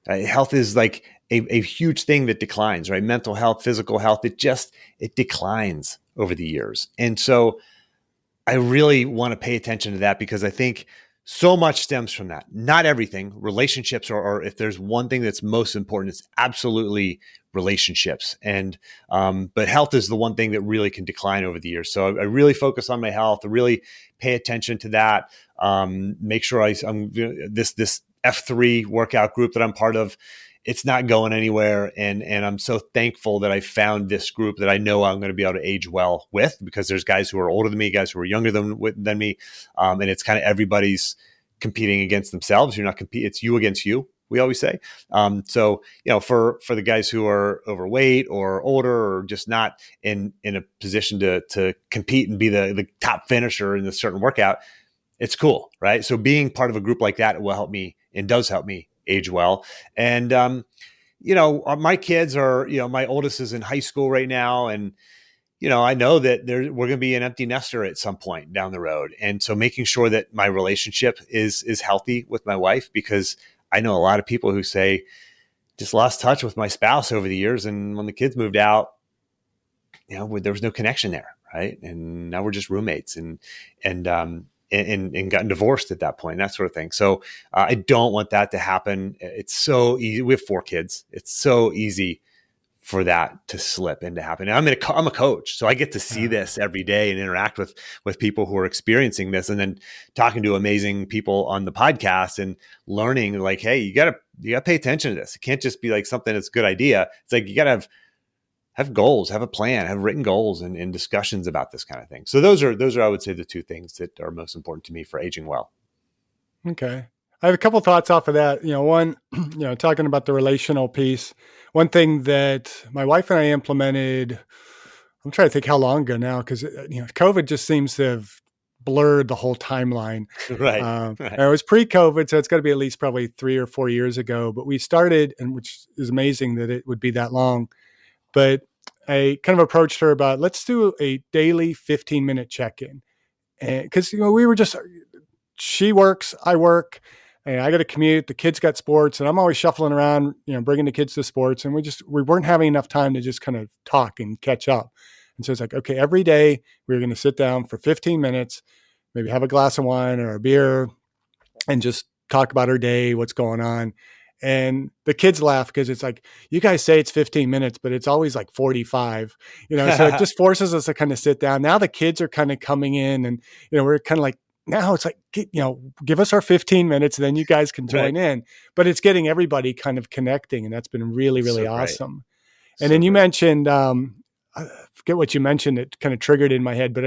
Health is like a huge thing that declines, right? Mental health, physical health, it declines over the years. And so I really want to pay attention to that because I think so much stems from that. Not everything. Relationships are if there's one thing that's most important, it's absolutely relationships. And but health is the one thing that really can decline over the years. So I really focus on my health. I really pay attention to that. Make sure I'm this F3 workout group that I'm part of. It's not going anywhere. And I'm so thankful that I found this group that I know I'm going to be able to age well with, because there's guys who are older than me, guys who are younger than me. And it's kind of everybody's competing against themselves. You're not competing. It's you against you, we always say. So, for the guys who are overweight or older or just not in a position to compete and be the top finisher in a certain workout, it's cool, right? So being part of a group like that will help me and does help me age well. And, my kids are, my oldest is in high school right now. And, I know that we're going to be an empty nester at some point down the road. And so making sure that my relationship is healthy with my wife, because I know a lot of people who say, just lost touch with my spouse over the years. And when the kids moved out, there was no connection there. Right. And now we're just roommates and gotten divorced at that point, that sort of thing. So I don't want that to happen. It's so easy. We have 4 kids. It's so easy for that to slip and to happen. And I'm a coach, so I get to see this every day and interact with people who are experiencing this, and then talking to amazing people on the podcast and learning like, hey, you gotta pay attention to this. It can't just be like something that's a good idea. It's like, you gotta have goals, have a plan, have written goals and discussions about this kind of thing. So those are, I would say, the 2 things that are most important to me for aging well. Okay. I have a couple thoughts off of that. One, talking about the relational piece, one thing that my wife and I implemented, I'm trying to think how long ago now, because, COVID just seems to have blurred the whole timeline. Right. Right. It was pre-COVID, so it's got to be at least probably 3 or 4 years ago, but we started, and which is amazing that it would be that long. But I kind of approached her about, let's do a daily 15-minute check-in. And because, we were just, she works, I work, and I got to commute, the kids got sports, and I'm always shuffling around, bringing the kids to sports. And we weren't having enough time to just kind of talk and catch up. And so it's like, okay, every day we're going to sit down for 15 minutes, maybe have a glass of wine or a beer, and just talk about our day, what's going on. And the kids laugh because it's like, you guys say it's 15 minutes, but it's always like 45, so it just forces us to kind of sit down. Now the kids are kind of coming in, and, we're kind of like, now it's like, give us our 15 minutes, and then you guys can join in. But it's getting everybody kind of connecting, and that's been really, really awesome. And then you mentioned, I forget what you mentioned, it kind of triggered in my head, but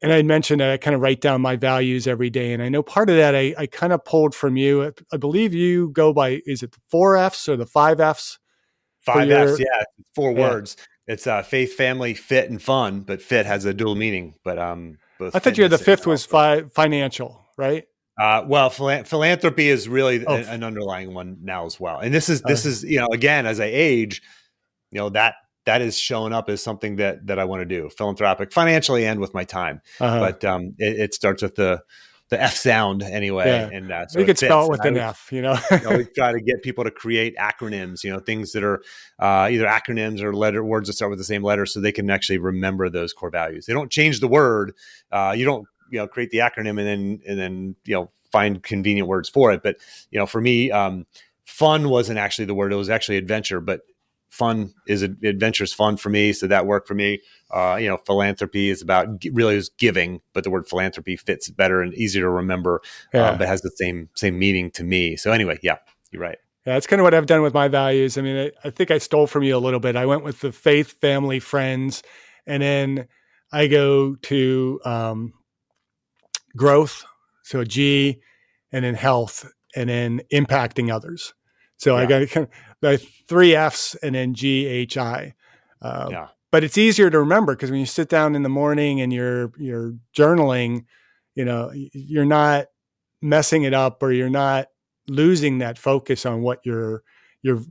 I mentioned that I kind of write down my values every day. And I know part of that I kind of pulled from you. I believe you go by, is it the 4 F's or the 5 F's? 5 F's, yeah. 4 words. It's faith, family, fit, and fun, but fit has a dual meaning. But both. I thought you had the 5th was financial, right? Well, philanthropy is really an underlying one now as well. And this is again, as I age, that is showing up as something that I want to do, philanthropic, financially, and with my time. But it starts with the F sound anyway. Yeah. And so you could spell it with an F, I always try to get people to create acronyms, things that are either acronyms or words that start with the same letter, so they can actually remember those core values. They don't change the word. You don't, create the acronym and then find convenient words for it. But, for me, fun wasn't actually the word. It was actually adventure, but adventure is fun for me. So that worked for me. Philanthropy is about really is giving, but the word philanthropy fits better and easier to remember, but has the same meaning to me. So anyway, yeah, you're right. Yeah, that's kind of what I've done with my values. I mean, I think I stole from you a little bit. I went with the faith, family, friends, and then I go to growth, so G, and then health, and then impacting others. So I got kind of the 3 F's and then GHI. But it's easier to remember because when you sit down in the morning and you're journaling, you're not messing it up, or you're not losing that focus on what your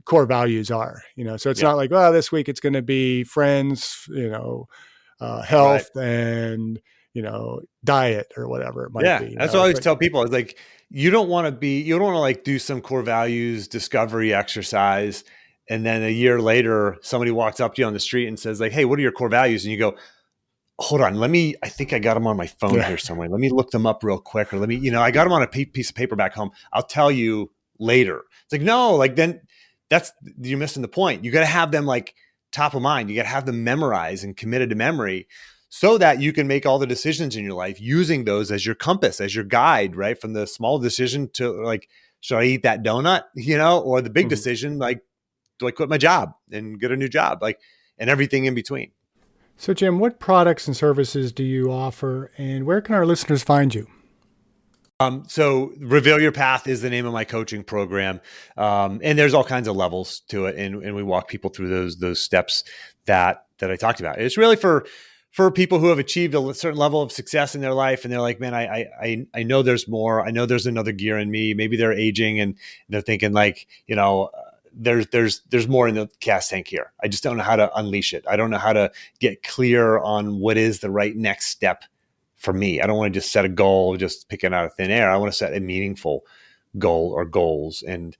core values are. So it's not like, well, this week it's going to be friends, health and diet or whatever it might be. That's what I always tell people. It's like, you don't want to like do some core values discovery exercise And then a year later, somebody walks up to you on the street and says like, "Hey, what are your core values?" And you go, "Hold on, I think I got them on my phone here somewhere. Let me look them up real quick. Or I got them on a piece of paper back home. I'll tell you later." It's like, no, like then you're missing the point. You got to have them like top of mind. You got to have them memorized and committed to memory so that you can make all the decisions in your life using those as your compass, as your guide, right? From the small decision to like, should I eat that donut, or the big decision, like, do I quit my job and get a new job? Like, and everything in between. So, Jim, what products and services do you offer, and where can our listeners find you? So Reveal Your Path is the name of my coaching program. And there's all kinds of levels to it. And we walk people through those steps that I talked about. It's really for people who have achieved a certain level of success in their life. And they're like, man, I know there's more. I know there's another gear in me. Maybe they're aging and they're thinking like, there's more in the gas tank here. I just don't know how to unleash it. I don't know how to get clear on what is the right next step for me. I don't want to just set a goal, just pick it out of thin air. I want to set a meaningful goal or goals. And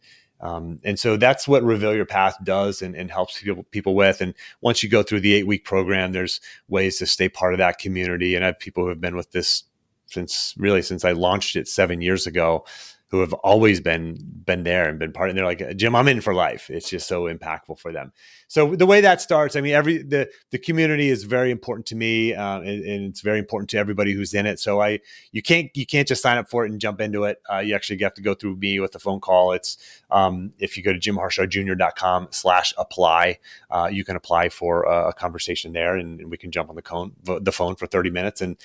so that's what Reveal Your Path does and helps people with. And once you go through the 8-week program, there's ways to stay part of that community. And I have people who have been with this since I launched it 7 years ago, who have always been there and been part. And they're like, "Jim, I'm in for life." It's just so impactful for them. So the way that starts, I mean, the community is very important to me, and it's very important to everybody who's in it. So you can't just sign up for it and jump into it. You actually have to go through me with a phone call. It's if you go to jimharshawjr.com/apply, you can apply for a conversation there, and we can jump on the phone for 30 minutes and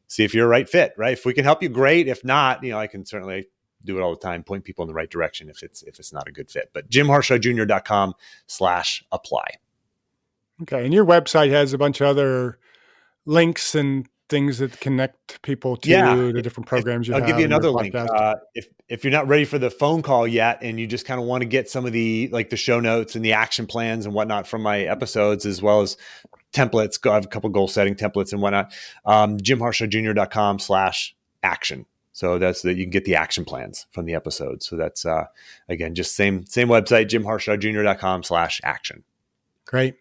see if you're a right fit. Right? If we can help you, great. If not, I can certainly do it all the time, point people in the right direction if it's not a good fit. But jimharshawjr.com/apply. Okay. And your website has a bunch of other links and things that connect people to the different programs I'll give you another link. If you're not ready for the phone call yet, and you just kind of want to get some of the show notes and the action plans and whatnot from my episodes, as well as templates, I have a couple goal setting templates and whatnot. jimharshawjr.com/action. So that's that you can get the action plans from the episode. So that's, again, just same website, jimharshawjr.com/action. Great.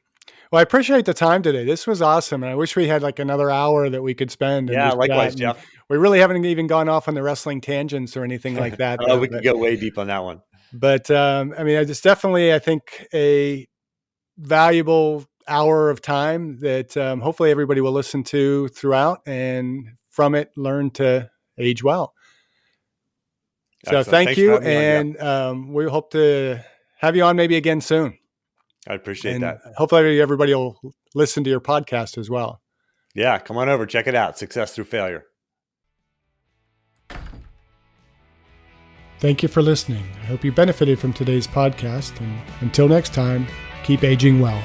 Well, I appreciate the time today. This was awesome. And I wish we had like another hour that we could spend. Yeah, likewise, Jeff. We really haven't even gone off on the wrestling tangents or anything like that. We could go way deep on that one. But I mean, it's definitely, I think, a valuable hour of time that hopefully everybody will listen to throughout and from it learn to age well. So thank you. And we hope to have you on maybe again soon. I appreciate that. Hopefully everybody will listen to your podcast as well. Yeah. Come on over. Check it out. Success Through Failure. Thank you for listening. I hope you benefited from today's podcast. And until next time, keep aging well.